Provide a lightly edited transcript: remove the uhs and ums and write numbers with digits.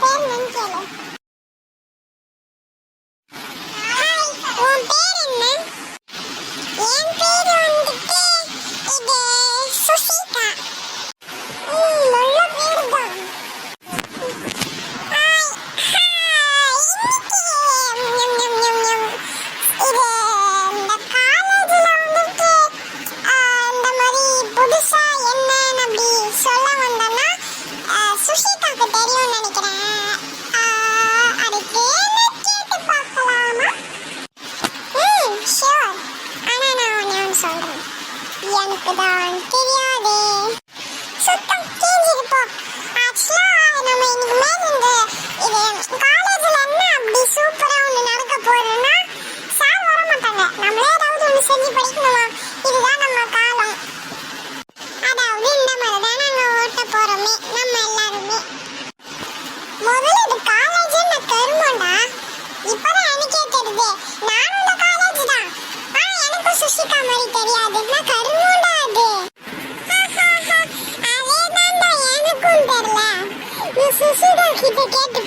பேர் என்னன்னு கேளு. ஹாய், உன் பேர் என்ன? என் பேர் வந்துட்டு இது சுஷிகா. நல்ல பேர் தான். ஹாய் ஹாய், இன்னைக்கு இது இந்த காலேஜ்ல வந்துட்டு இந்த மாதிரி புதுசா என்ன அப்படி சொல்ல வந்தேன்னா சுஷிகாக்கு தெரியும்னு நினைக்கிறேன். அதுக்கு கேட்டு பார்க்கலாமா? ஷூர். ஆனா நான் ஒன்று சொல்றேன், எனக்கு தான் தெரியாது. சுத்தம் கேஞ்சிட்டு போ. ஆக்சுவலா நம்ம இன்னைக்கு மேல இது காலேஜ்ல என்ன அப்படி சூப்பரா ஒன்று நடக்க போறதுன்னா சார் வர மாட்டாங்க. நம்மளே ஏதாவது ஒன்று செஞ்சு படிக்கணுமா? இதுதான் நம்ம காலம். அதாவது இந்த மாதிரி தான் நாங்க ஓட்ட போறோமே நம்ம எல்லாருமே. முதல்ல இது காலேஜ் நான் கருமோண்டா. இப்பதான் எனக்கே தெரியுது. நானும் இந்த காலேஜ் தான். எனக்கு சுஷிகா மாதிரி தெரியாது. நான் கருமோண்டா அது. அதேதான்டா எனக்கும் தெரியல. நீ சுஷிகா கிட்ட கேட்டு